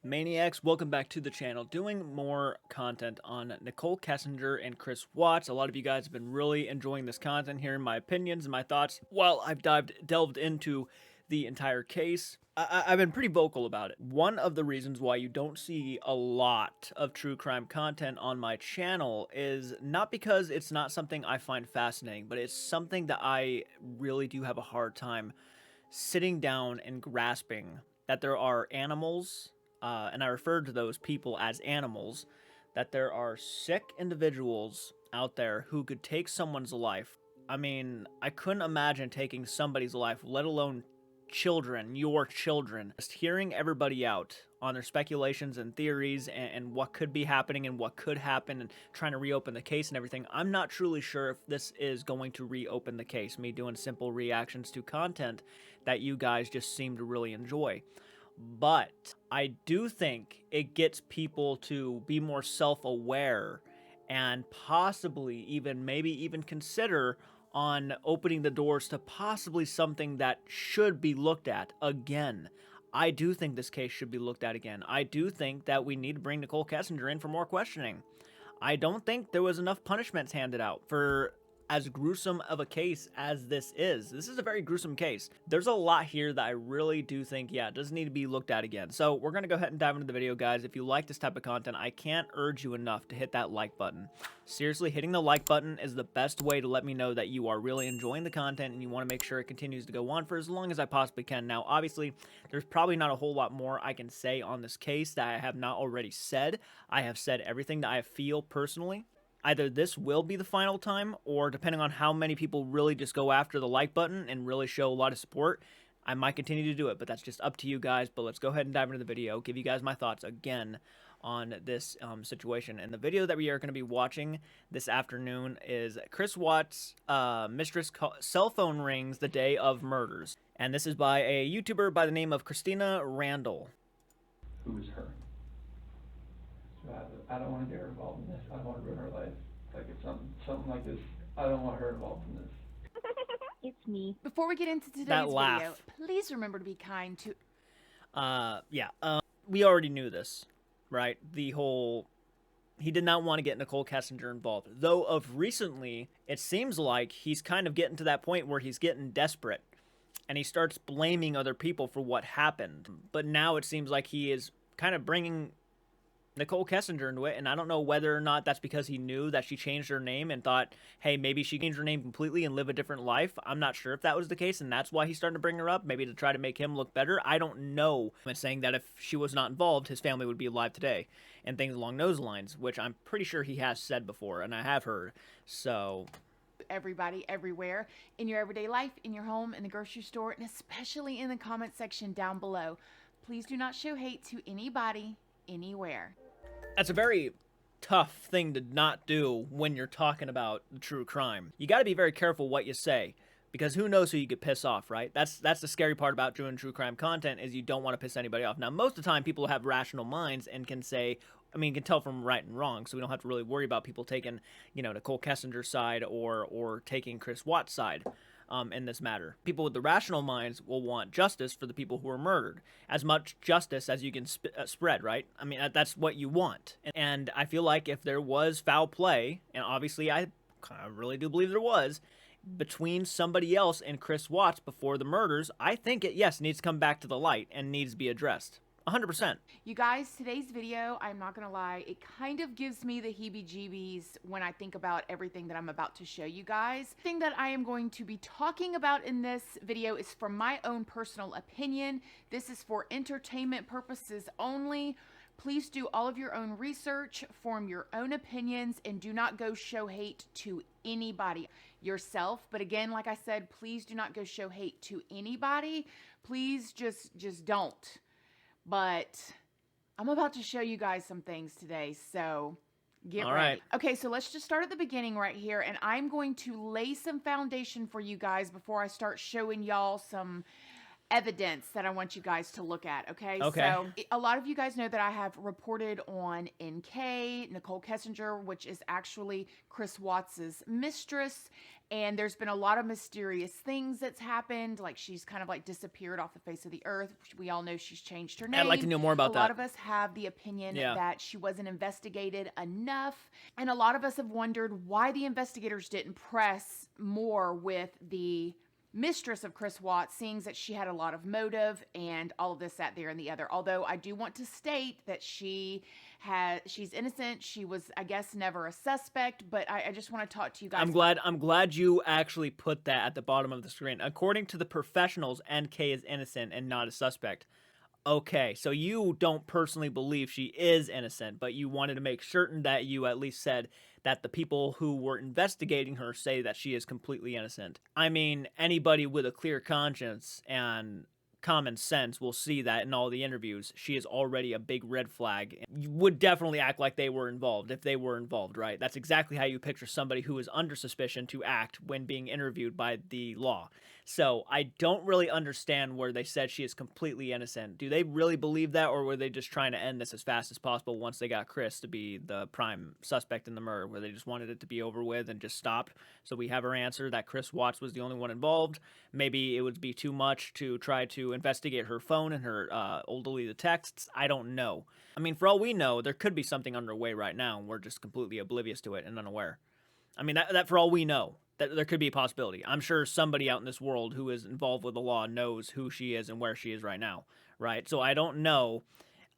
Maniacs, welcome back to the channel. Doing more content on Nicole Kessinger and Chris Watts. A lot of you guys have been really enjoying this content, hearing my opinions and my thoughts while I've delved into the entire case. I've been pretty vocal about it. One of the reasons why you don't see a lot of true crime content on my channel is not because it's not something I find fascinating, but it's something that I really do have a hard time sitting down and grasping that there are animals, and I refer to those people as animals, that there are sick individuals out there who could take someone's life. I mean, I couldn't imagine taking somebody's life, let alone children, your children. Just hearing everybody out on their speculations and theories and what could be happening and what could happen and trying to reopen the case and everything. I'm not truly sure if this is going to reopen the case, me doing simple reactions to content that you guys just seem to really enjoy. But I do think it gets people to be more self-aware and possibly maybe even consider on opening the doors to possibly something that should be looked at again. I do think this case should be looked at again. I do think that we need to bring Nicole Kessinger in for more questioning. I don't think there was enough punishments handed out for as gruesome of a case as this is. This is a very gruesome case. There's a lot here that I really do think, yeah, does need to be looked at again. So we're going to go ahead and dive into the video, guys. If you like this type of content, I can't urge you enough to hit that like button. Seriously, hitting the like button is the best way to let me know that you are really enjoying the content and you want to make sure it continues to go on for as long as I possibly can. Now, obviously, there's probably not a whole lot more I can say on this case that I have not already said. I have said everything that I feel personally. Either this will be the final time, or depending on how many people really just go after the like button and really show a lot of support, I might continue to do it, but that's just up to you guys. But let's go ahead and dive into the video, give you guys my thoughts again on this situation. And the video that we are going to be watching this afternoon is Chris Watts' mistress cell phone rings the day of murders. And this is by a YouTuber by the name of Christina Randall. Who is her? So I don't want to get her involved in this. I don't want to ruin her life. Like if something like this, I don't want her involved in this. It's me. Before we get into today's video, please remember to be kind to... We already knew this, right? He did not want to get Nicole Kessinger involved. Though of recently, it seems like he's kind of getting to that point where he's getting desperate. And he starts blaming other people for what happened. But now it seems like he is kind of bringing Nicole Kessinger into it, and I don't know whether or not that's because he knew that she changed her name and thought, hey, maybe she changed her name completely and live a different life. I'm not sure if that was the case, and that's why he's starting to bring her up, maybe to try to make him look better. I don't know. I'm saying that if she was not involved, his family would be alive today, and things along those lines, which I'm pretty sure he has said before, and I have heard. So everybody, everywhere, in your everyday life, in your home, in the grocery store, and especially in the comment section down below. Please do not show hate to anybody, anywhere. That's a very tough thing to not do when you're talking about true crime. You got to be very careful what you say, because who knows who you could piss off, right? That's the scary part about doing true crime content, is you don't want to piss anybody off. Now, most of the time, people have rational minds and can say, can tell from right and wrong, so we don't have to really worry about people taking, Nicole Kessinger's side or taking Chris Watts' side. In this matter, people with the rational minds will want justice for the people who were murdered, as much justice as you can spread, right? That's what you want. And I feel like if there was foul play, and obviously I really do believe there was, between somebody else and Chris Watts before the murders, I think it, yes, needs to come back to the light and needs to be addressed. 100%. You guys, today's video, I'm not gonna lie, it kind of gives me the heebie-jeebies when I think about everything that I'm about to show you guys. The thing that I am going to be talking about in this video is from my own personal opinion. This is for entertainment purposes only. Please do all of your own research, form your own opinions, and do not go show hate to anybody. Yourself, but again, like I said, please do not go show hate to anybody. Please just don't. But I'm about to show you guys some things today, so get ready. Right. Okay, so let's just start at the beginning right here, and I'm going to lay some foundation for you guys before I start showing y'all some evidence that I want you guys to look at, okay? Okay. So a lot of you guys know that I have reported on NK, Nicole Kessinger, which is actually Chris Watts's mistress. And there's been a lot of mysterious things that's happened. Like she's kind of like disappeared off the face of the earth. We all know she's changed her name. I'd like to know more about that. A lot of us have the opinion that she wasn't investigated enough. And a lot of us have wondered why the investigators didn't press more with the mistress of Chris Watts, seeing that she had a lot of motive and all of this, that, there, and the other. Although I do want to state that she's innocent. She was, I guess, never a suspect, but I just want to talk to you guys. I'm glad you actually put that at the bottom of the screen. According to the professionals, NK is innocent and not a suspect. Okay, so you don't personally believe she is innocent, but you wanted to make certain that you at least said that the people who were investigating her say that she is completely innocent. I mean, anybody with a clear conscience and common sense will see that in all the interviews, she is already a big red flag. You would definitely act like they were involved if they were involved, right? That's exactly how you picture somebody who is under suspicion to act when being interviewed by the law. So I don't really understand where they said she is completely innocent. Do they really believe that, or were they just trying to end this as fast as possible once they got Chris to be the prime suspect in the murder, where they just wanted it to be over with and just stopped? So we have our answer that Chris Watts was the only one involved. Maybe it would be too much to try to investigate her phone and her old deleted texts. I don't know. I mean, for all we know, there could be something underway right now, and we're just completely oblivious to it and unaware. I mean, that for all we know, that there could be a possibility. I'm sure somebody out in this world who is involved with the law knows who she is and where she is right now, right? So I don't know.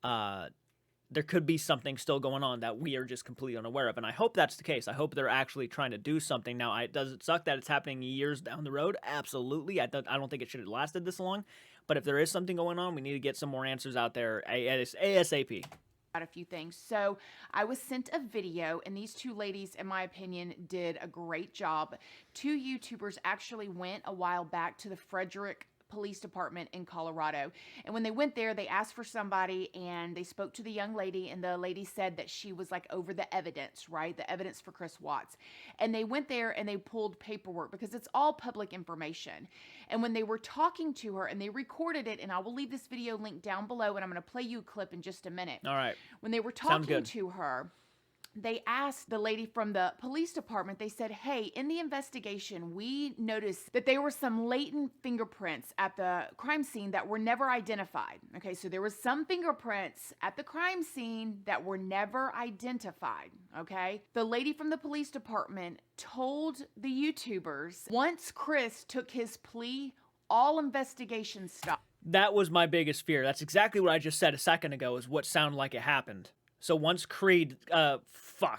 There could be something still going on that we are just completely unaware of, and I hope that's the case. I hope they're actually trying to do something. Now, does it suck that it's happening years down the road? Absolutely. I don't think it should have lasted this long, but if there is something going on, we need to get some more answers out there ASAP. A few things. So I was sent a video, and these two ladies, in my opinion, did a great job. Two YouTubers actually went a while back to the Frederick Police Department in Colorado, and when they went there, they asked for somebody, and they spoke to the young lady, and the lady said that she was like over the evidence, right? The evidence for Chris Watts. And they went there and they pulled paperwork because it's all public information. And when they were talking to her, and they recorded it, and I will leave this video link down below, and I'm going to play you a clip in just a minute. All right. When they were talking to her, they asked the lady from the police department, they said, hey, in the investigation, we noticed that there were some latent fingerprints at the crime scene that were never identified. Okay, so there was some fingerprints at the crime scene that were never identified, okay? The lady from the police department told the YouTubers, once Chris took his plea, all investigations stopped. That was my biggest fear. That's exactly what I just said a second ago, is what sounded like it happened. So once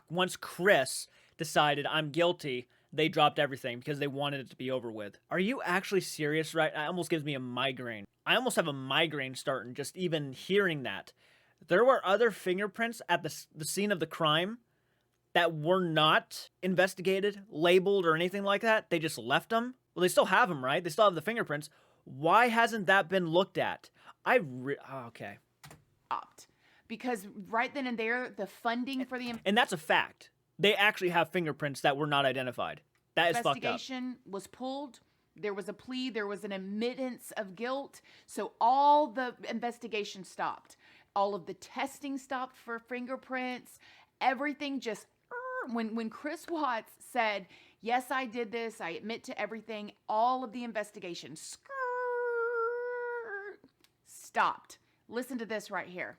once Chris decided I'm guilty, they dropped everything because they wanted it to be over with. Are you actually serious, right? It almost gives me a migraine. I almost have a migraine starting just even hearing that. There were other fingerprints at the scene of the crime that were not investigated, labeled, or anything like that. They just left them. Well, they still have them, right? They still have the fingerprints. Why hasn't that been looked at? Okay. Stopped. Because right then and there, the funding for the and that's a fact. They actually have fingerprints that were not identified. That is fucked up. Investigation was pulled. There was a plea. There was an admittance of guilt. So all the investigation stopped. All of the testing stopped for fingerprints. Everything just when Chris Watts said, "Yes, I did this. I admit to everything." All of the investigation stopped. Listen to this right here.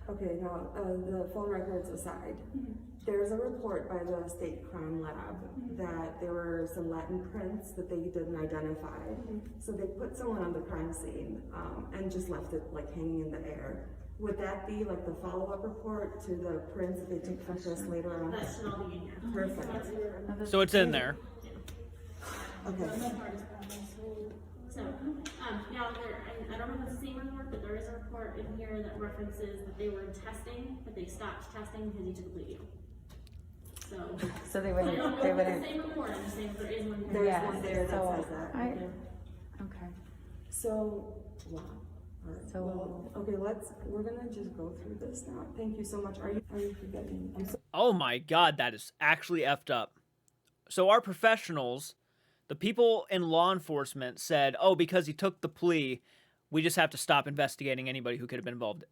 Okay, now the phone records aside, there's a report by the state crime lab that there were some Latin prints that they didn't identify. So they put someone on the crime scene and just left it like hanging in the air. Would that be like the follow-up report to the prints that they took from Chris later on? That should all be in here. Perfect. So it's in there. Okay. So, now I don't know if it's the same report, but there is a report in here that references that they were testing, but they stopped testing because he took a plea deal. So they I don't know wouldn't, if it's the same report, I'm just saying there is one here. There's one there that says that. okay. So, wow. All right. So- Well, okay, we're gonna just go through this now. Thank you so much. Are you forgetting? I'm so Oh my god, that is actually effed up. So our professionals, The people in law enforcement said, oh, because he took the plea, we just have to stop investigating anybody who could have been involved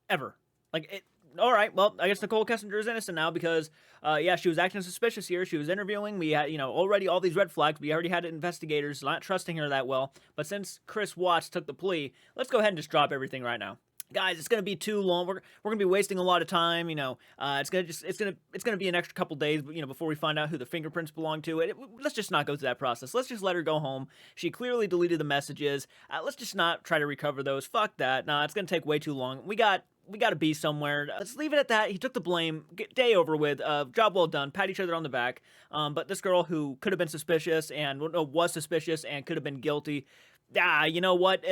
ever. Like, all right, well, I guess Nicole Kessinger is innocent now because, yeah, she was acting suspicious here. She was interviewing. We had, already all these red flags. We already had investigators not trusting her that well. But since Chris Watts took the plea, let's go ahead and just drop everything right now. Guys, it's gonna be too long. We're gonna be wasting a lot of time. It's gonna be an extra couple days. Before we find out who the fingerprints belong to. Let's just not go through that process. Let's just let her go home. She clearly deleted the messages. Let's just not try to recover those. Fuck that. Nah, it's gonna take way too long. We got to be somewhere. Let's leave it at that. He took the blame. Day over with. Job well done. Pat each other on the back. But this girl who could have been suspicious and was suspicious and could have been guilty. You know what?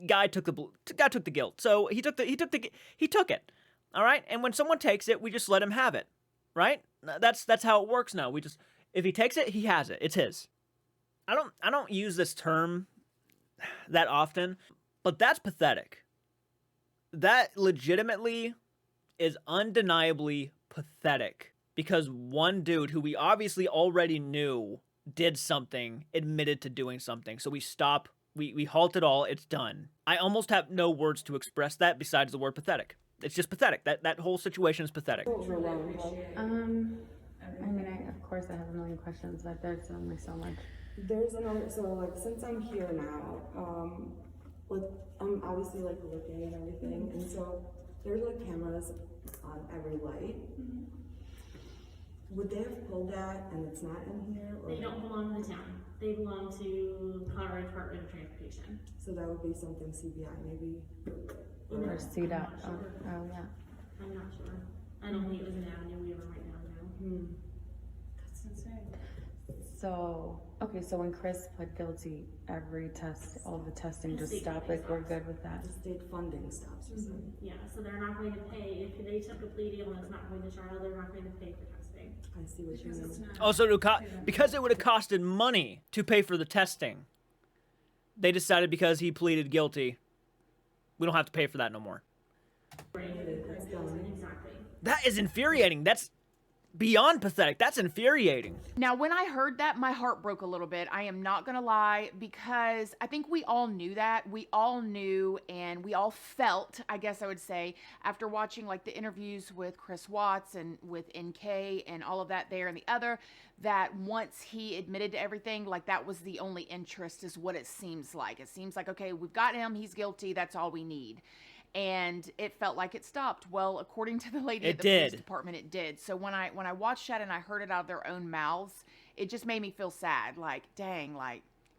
Guy took the guilt. So he took it. All right? And when someone takes it, we just let him have it. Right? That's how it works now. If he takes it, he has it. It's his. I don't use this term that often, but that's pathetic. That legitimately is undeniably pathetic because one dude who we obviously already knew did something, admitted to doing something. So we halt it all. It's done. I almost have no words to express that besides the word pathetic. It's just pathetic. That whole situation is pathetic. Of course I have a million questions, but there's only so much. There's another, since I'm here now, I'm obviously looking and everything, and so there's cameras on every light. Would they have pulled that and it's not in here? Or They don't belong to the town. They belong to Colorado Department of Transportation. So that would be something CBI maybe? Or CDOT. I'm not sure. Oh, yeah. I'm not sure. I don't think it was an avenue we ever went down now. That's insane. So, okay, so when Chris pled guilty, every test, all the testing just stopped, we're good with that? The state funding stops or something. Yeah, so they're not going to pay, if they took a plea deal and it's not going to trial, they're not going to pay for testing. I see what you mean. Also, because it would have costed money to pay for the testing, they decided because he pleaded guilty, we don't have to pay for that no more. Exactly. That is infuriating. That's beyond pathetic. That's infuriating. Now, when I heard that, my heart broke a little bit. I am not going to lie, because I think we all knew that. We all knew and we all felt, I guess I would say, after watching the interviews with Chris Watts and with NK and all of that there and the other, that once he admitted to everything, that was the only interest is what it seems like. It seems like, okay, we've got him. He's guilty. That's all we need. And it felt like it stopped. Well, according to the lady at the police department, it did. So when I watched that and I heard it out of their own mouths, it just made me feel sad. Dang,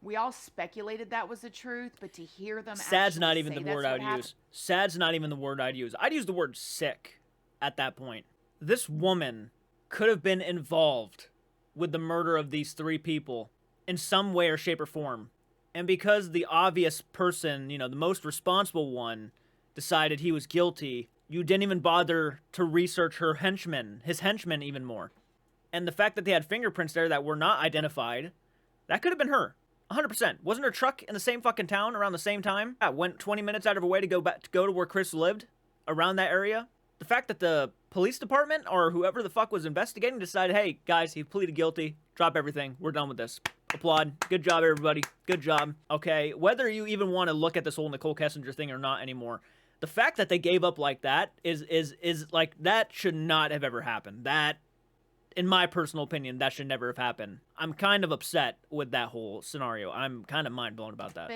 we all speculated that was the truth, but to hear them sad's not even the word I'd use. Sad's not even the word I'd use. I'd use the word sick at that point. This woman could have been involved with the murder of these three people in some way or shape or form. And because the obvious person, the most responsible one, decided he was guilty, you didn't even bother to research his henchmen even more. And the fact that they had fingerprints there that were not identified, that could have been her. 100%. Wasn't her truck in the same fucking town around the same time? Yeah, went 20 minutes out of her way to go to where Chris lived, around that area. The fact that the police department or whoever the fuck was investigating decided, hey, guys, he pleaded guilty. Drop everything. We're done with this. Applaud. Good job, everybody. Good job. Okay, whether you even want to look at this whole Nicole Kessinger thing or not anymore, the fact that they gave up like that is that should not have ever happened. That, in my personal opinion, that should never have happened. I'm kind of upset with that whole scenario. I'm kind of mind blown about that.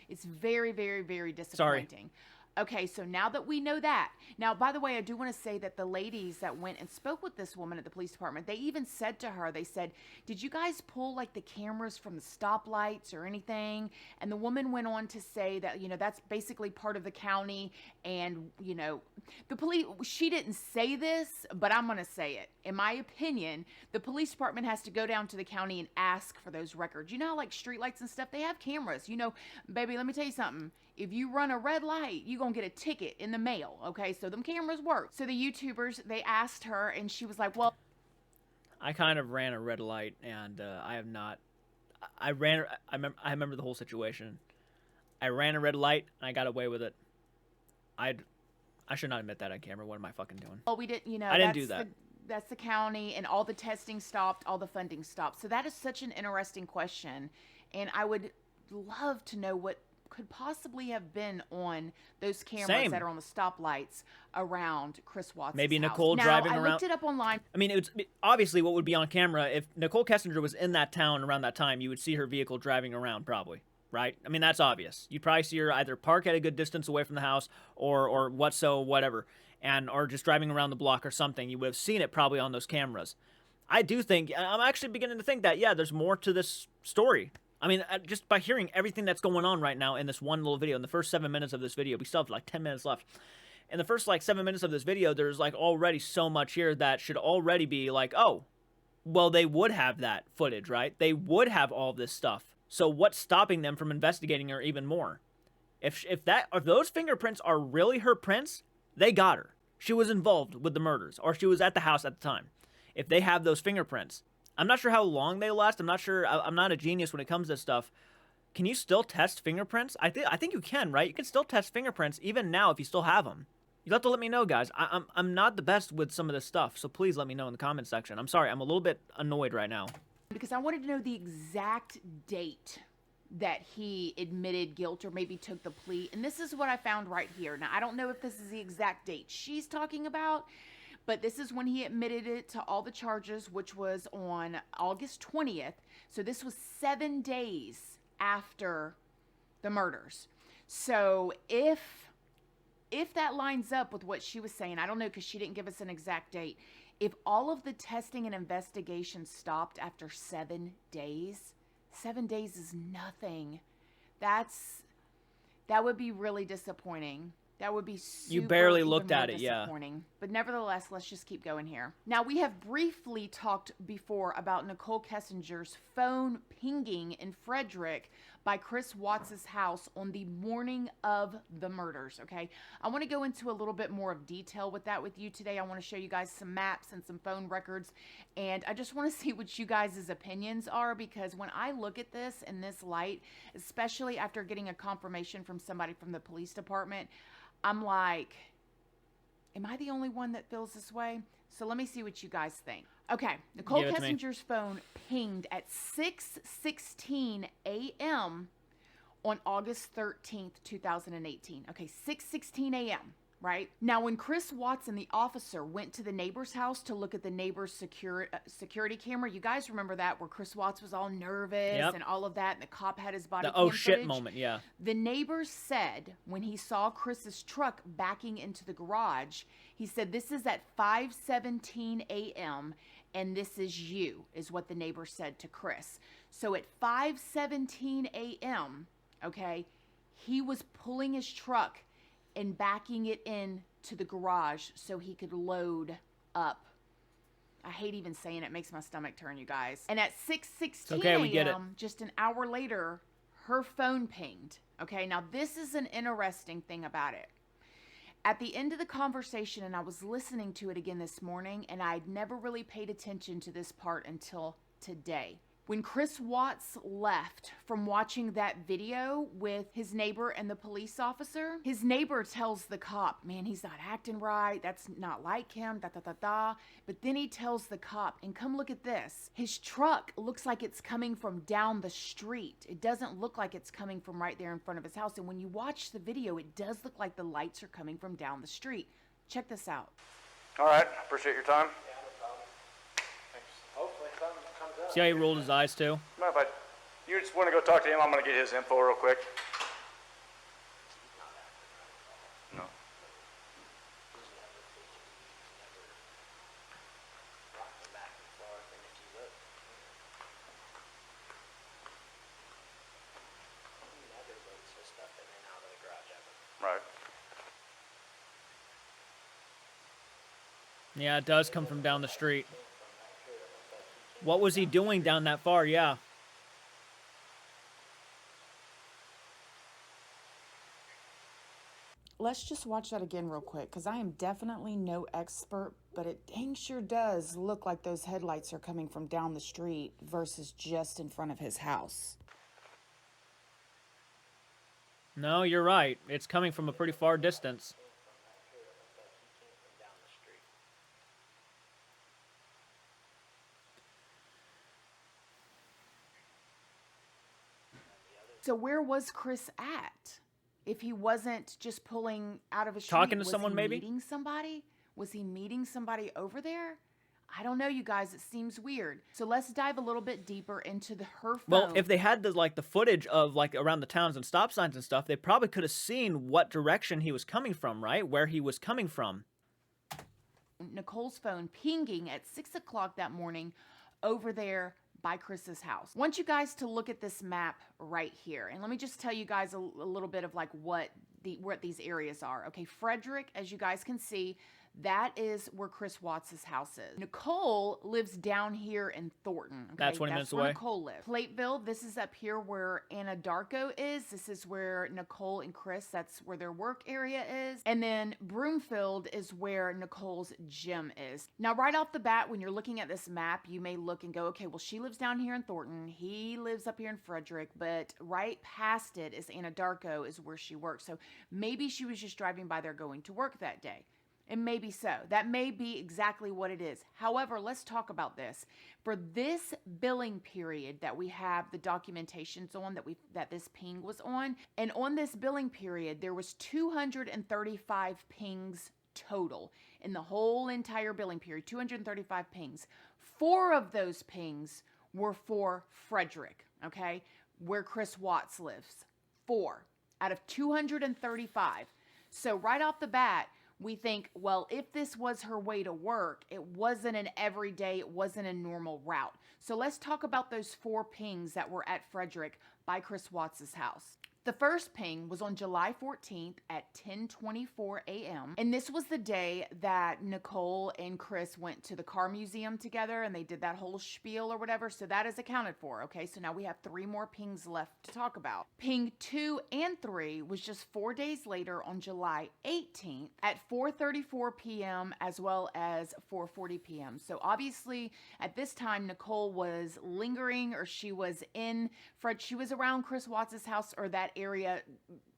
It's very, very, very disappointing. Sorry. Okay, so now that we know that, now, by the way, I do want to say that the ladies that went and spoke with this woman at the police department, they even said to her, they said, did you guys pull the cameras from the stoplights or anything? And the woman went on to say that, that's basically part of the county. And, the police, she didn't say this, but I'm going to say it. In my opinion, the police department has to go down to the county and ask for those records. Like streetlights and stuff, they have cameras. Baby, let me tell you something. If you run a red light, you're going to get a ticket in the mail, okay? So them cameras work. So the YouTubers, they asked her, and she was like, well... I kind of ran a red light, and I have not... I remember the whole situation. I ran a red light, and I got away with it. I should not admit that on camera. What am I fucking doing? Well, we didn't, I didn't do that. that's the county, and all the testing stopped, all the funding stopped. So that is such an interesting question, and I would love to know what could possibly have been on those cameras Same. that are on the stoplights around Chris Watts' Maybe house. Nicole Now, driving I around. looked it up online. I mean, it's obviously what would be on camera if Nicole Kessinger was in that town around that time. You would see her vehicle driving around, probably, right? I mean, that's obvious. You'd probably see her either park at a good distance away from the house, or whatever, or just driving around the block or something. You would have seen it probably on those cameras. I do think I'm actually beginning to think that there's more to this story. I mean, just by hearing everything that's going on right now in this one little video, in the first 7 minutes of this video, we still have like 10 minutes left. In the first 7 minutes of this video, there's already so much here that should already be oh, well, they would have that footage, right? They would have all this stuff. So what's stopping them from investigating her even more? If those fingerprints are really her prints, they got her. She was involved with the murders, or she was at the house at the time. If they have those fingerprints, I'm not sure how long they last. I'm not sure. I'm not a genius when it comes to stuff. Can you still test fingerprints? I think you can, right? You can still test fingerprints even now if you still have them. You'll have to let me know, guys. I'm not the best with some of this stuff, so please let me know in the comment section. I'm sorry, I'm a little bit annoyed right now. Because I wanted to know the exact date that he admitted guilt or maybe took the plea. And this is what I found right here. Now, I don't know if this is the exact date she's talking about, but this is when he admitted it to all the charges, which was on August 20th. So this was 7 days after the murders. So if that lines up with what she was saying, I don't know, because she didn't give us an exact date. If all of the testing and investigation stopped after 7 days, 7 days is nothing. That would be really disappointing. That would be super, You barely even looked more at it, yeah. disappointing. But nevertheless, let's just keep going here. Now, we have briefly talked before about Nicole Kessinger's phone pinging in Frederick by Chris Watts' house on the morning of the murders, okay? I want to go into a little bit more of detail with that with you today. I want to show you guys some maps and some phone records, and I just want to see what you guys' opinions are, because when I look at this in this light, especially after getting a confirmation from somebody from the police department, I'm like, am I the only one that feels this way? So let me see what you guys think. Okay, Nicole Give it to me. Kessinger's phone pinged at 6:16 a.m. on August 13th, 2018. Okay, 6:16 a.m., right? Now, when Chris Watts and the officer went to the neighbor's house to look at the neighbor's security camera, you guys remember that, where Chris Watts was all nervous Yep. and all of that, and the cop had his body The cam oh shit footage? moment, yeah. The neighbor said when he saw Chris's truck backing into the garage, he said, "This is at 5:17 a.m. and this is you," is what the neighbor said to Chris. So at 5:17 a.m., okay, he was pulling his truck and backing it in to the garage so he could load up. I hate even saying it. It makes my stomach turn, you guys. And at 6:16 okay, we get it. a.m., just an hour later, her phone pinged. Okay, now this is an interesting thing about it. At the end of the conversation, and I was listening to it again this morning, and I'd never really paid attention to this part until today. When Chris Watts left from watching that video with his neighbor and the police officer, his neighbor tells the cop, "Man, he's not acting right. That's not like him, da da da da." But then he tells the cop, "And come look at this. His truck looks like it's coming from down the street. It doesn't look like it's coming from right there in front of his house. And when you watch the video, it does look like the lights are coming from down the street." Check this out. All right, appreciate your time. See how he rolled his eyes too? Mind if you just want to go talk to him? I'm going to get his info real quick. No. Right. Yeah, it does come from down the street. What was he doing down that far? Yeah. Let's just watch that again real quick, because I am definitely no expert, but it dang sure does look like those headlights are coming from down the street versus just in front of his house. No, you're right. It's coming from a pretty far distance. So where was Chris at? If he wasn't just pulling out of a street, Talking to someone, maybe? meeting somebody? Was he meeting somebody over there? I don't know, you guys. It seems weird. So let's dive a little bit deeper into her phone. Well, if they had the footage of around the towns and stop signs and stuff, they probably could have seen what direction he was coming from, right? Where he was coming from. Nicole's phone pinging at 6 o'clock that morning over there by Chris's house. I want you guys to look at this map right here. And let me just tell you guys a little bit of what these areas are. Okay, Frederick, as you guys can see, that is where Chris Watts' house is. Nicole lives down here in Thornton. Okay? That's 20 minutes where away. Nicole lives. Plateville, this is up here where Anadarko is. This is where Nicole and Chris, that's where their work area is. And then Broomfield is where Nicole's gym is. Now, right off the bat, when you're looking at this map, you may look and go, okay, well, she lives down here in Thornton. He lives up here in Frederick, but right past it is Anadarko is where she works. So maybe she was just driving by there going to work that day. And maybe so. That may be exactly what it is. However, let's talk about this. For this billing period that we have the documentations on, that this ping was on, and on this billing period, there was 235 pings total in the whole entire billing period, 235 pings. 4 of those pings were for Frederick, okay, where Chris Watts lives. 4 out of 235. So right off the bat, we think, well, if this was her way to work, it wasn't an everyday, it wasn't a normal route. So let's talk about those 4 pings that were at Frederick by Chris Watts' house. The first ping was on July 14th at 10:24 a.m. And this was the day that Nicole and Chris went to the car museum together and they did that whole spiel or whatever. So that is accounted for. Okay, so now we have 3 more pings left to talk about. Ping 2 and 3 was just 4 days later on July 18th at 4:34 p.m. as well as 4:40 p.m. So obviously at this time, Nicole was lingering, or she was around Chris Watts' house or that area.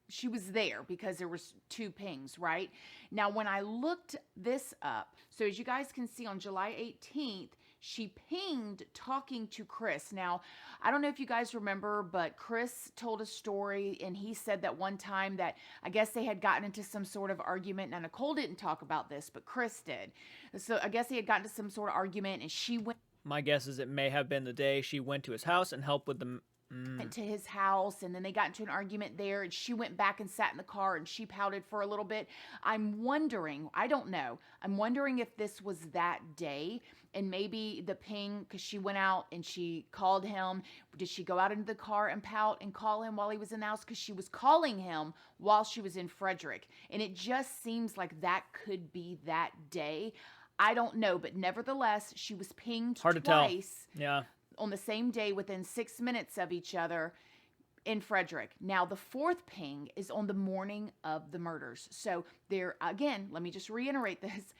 She was there because there was 2 pings, right? Now, when I looked this up, so as you guys can see on July 18th, she pinged talking to Chris. Now, I don't know if you guys remember, but Chris told a story and he said that one time that I guess they had gotten into some sort of argument. Now, Nicole didn't talk about this, but Chris did. So I guess he had gotten into some sort of argument and she went. My guess is it may have been the day she went to his house and helped with the... Went to his house, and then they got into an argument there, and she went back and sat in the car and she pouted for a little bit. I'm wondering, I don't know, I'm wondering if this was that day, and maybe the ping, because she went out and she called him. Did she go out into the car and pout and call him while he was in the house? Because she was calling him while she was in Frederick, and it just seems like that could be that day. I don't know, but nevertheless, she was pinged Hard to twice. tell. Yeah. On the same day within 6 minutes of each other in Frederick. Now, the 4th ping is on the morning of the murders. So there, again, let me just reiterate this.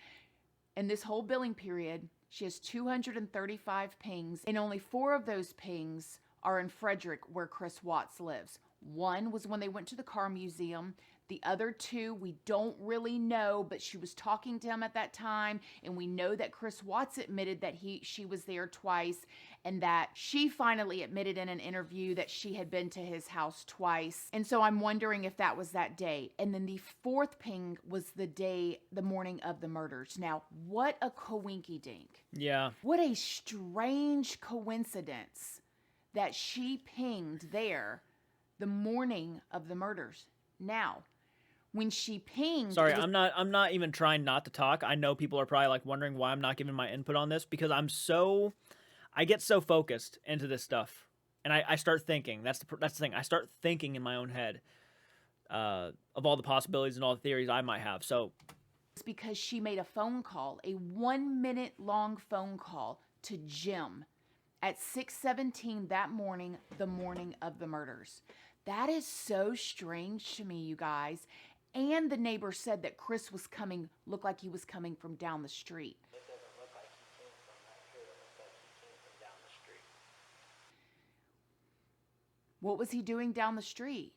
In this whole billing period, she has 235 pings, and only 4 of those pings are in Frederick, where Chris Watts lives. 1 was when they went to the car museum. The other 2, we don't really know, but she was talking to him at that time, and we know that Chris Watts admitted that she was there twice, and that she finally admitted in an interview that she had been to his house twice. And so I'm wondering if that was that day. And then the 4th ping was the morning of the murders. Now, what a coinky-dink. Yeah. What a strange coincidence that she pinged there the morning of the murders. Now, when she pinged... Sorry, I'm not even trying not to talk. I know people are probably wondering why I'm not giving my input on this, because I get so focused into this stuff, and I start thinking. That's the thing. I start thinking in my own head of all the possibilities and all the theories I might have. So it's because she made a phone call, a 1-minute long phone call to Jim at 6:17 that morning, the morning of the murders. That is so strange to me, you guys. And the neighbor said that Chris looked like he was coming from down the street. It doesn't look like he came from that street. It looks like he came from down the street. What was he doing down the street?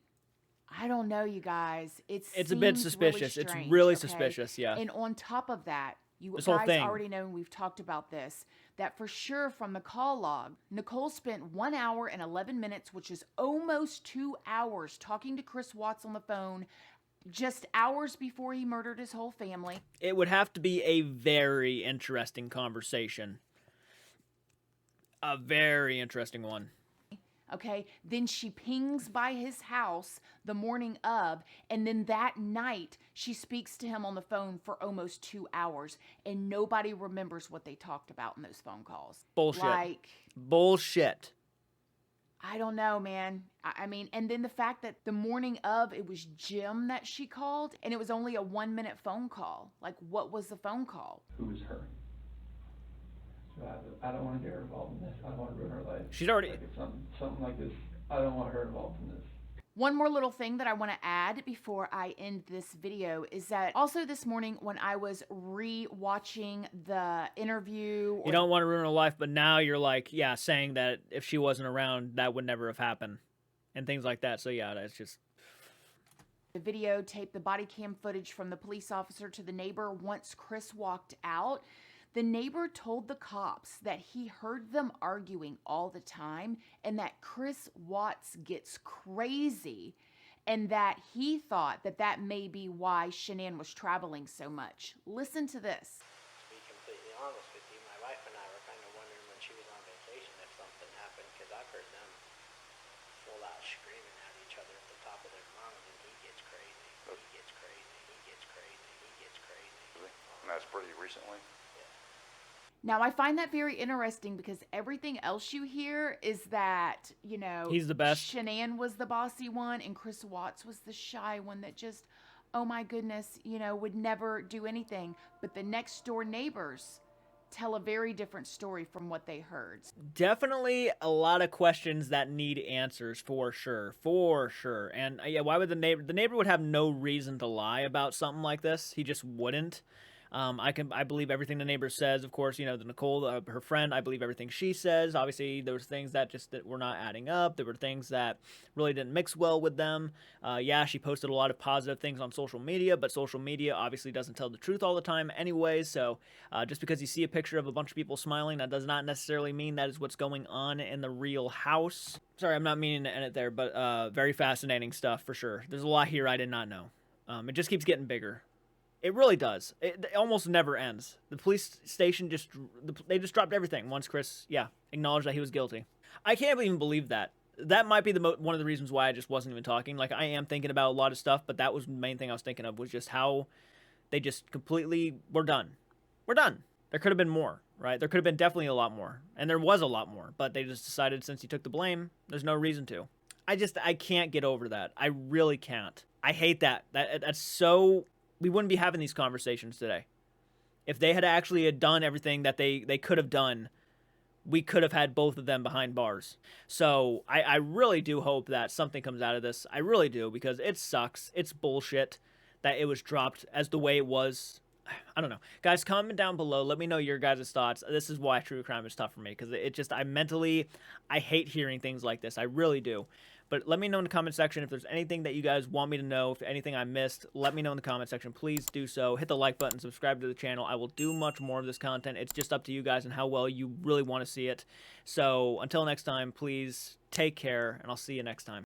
I don't know, you guys. it's a bit suspicious. Really strange, it's really okay? suspicious, yeah. And on top of that, You This whole guys thing. already know, and we've talked about this, that for sure from the call log, Nicole spent 1 hour and 11 minutes, which is almost 2 hours, talking to Chris Watts on the phone just hours before he murdered his whole family. It would have to be a very interesting conversation. A very interesting one. Okay, then she pings by his house the morning of, and then that night she speaks to him on the phone for almost 2 hours, and nobody remembers what they talked about in those phone calls. Bullshit. Like, Bullshit. I don't know, man. I mean, and then the fact that the morning of, it was Jim that she called, and it was only a 1-minute phone call. Like, what was the phone call? Who was her? So I don't want to get her involved in this. I don't want to ruin her life. She's already... Like if something like this, I don't want her involved in this. One more little thing that I want to add before I end this video is that also this morning when I was re-watching the interview... You don't want to ruin her life, but now you're like, yeah, saying that if she wasn't around, that would never have happened. And things like that. So yeah, that's just... The videotape, the body cam footage from the police officer to the neighbor once Chris walked out. The neighbor told the cops that he heard them arguing all the time and that Chris Watts gets crazy and that he thought that that may be why Shanann was traveling so much. Listen to this. To be completely honest with you, my wife and I were kind of wondering when she was on vacation if something happened, because I've heard them full out screaming at each other at the top of their lungs, and he gets crazy, he gets crazy, he gets crazy, he gets crazy. And that's pretty recently? Now, I find that very interesting because everything else you hear is that, you know, he's the best. Shanann was the bossy one and Chris Watts was the shy one that just, oh my goodness, you know, would never do anything. But the next door neighbors tell a very different story from what they heard. Definitely a lot of questions that need answers for sure. For sure. And yeah, why would the neighbor would have no reason to lie about something like this. He just wouldn't. I believe everything the neighbor says. Of course, you know, the Nicole, her friend, I believe everything she says. Obviously, there was things that were not adding up. There were things that really didn't mix well with them. Yeah, she posted a lot of positive things on social media, but social media obviously doesn't tell the truth all the time anyways. So just because you see a picture of a bunch of people smiling, that does not necessarily mean that is what's going on in the real house. Sorry, I'm not meaning to end it there, but very fascinating stuff for sure. There's a lot here I did not know. It just keeps getting bigger. It really does. It almost never ends. The police station they just dropped everything once Chris, acknowledged that he was guilty. I can't even believe that. That might be one of the reasons why I just wasn't even talking. Like, I am thinking about a lot of stuff, but that was the main thing I was thinking of, was just how they just completely, we're done. We're done. There could have been more, right? There could have been definitely a lot more. And there was a lot more, but they just decided since he took the blame, there's no reason to. I can't get over that. I really can't. I hate that. That's so... We wouldn't be having these conversations today. If they had actually done everything that they could have done, we could have had both of them behind bars. So I really do hope that something comes out of this. I really do, because it sucks. It's bullshit that it was dropped as the way it was. I don't know. Guys, comment down below. Let me know your guys' thoughts. This is why true crime is tough for me, because I hate hearing things like this. I really do. But let me know in the comment section if there's anything that you guys want me to know, if anything I missed. Let me know in the comment section. Please do so. Hit the like button, subscribe to the channel. I will do much more of this content. It's just up to you guys and how well you really want to see it. So until next time, please take care, and I'll see you next time.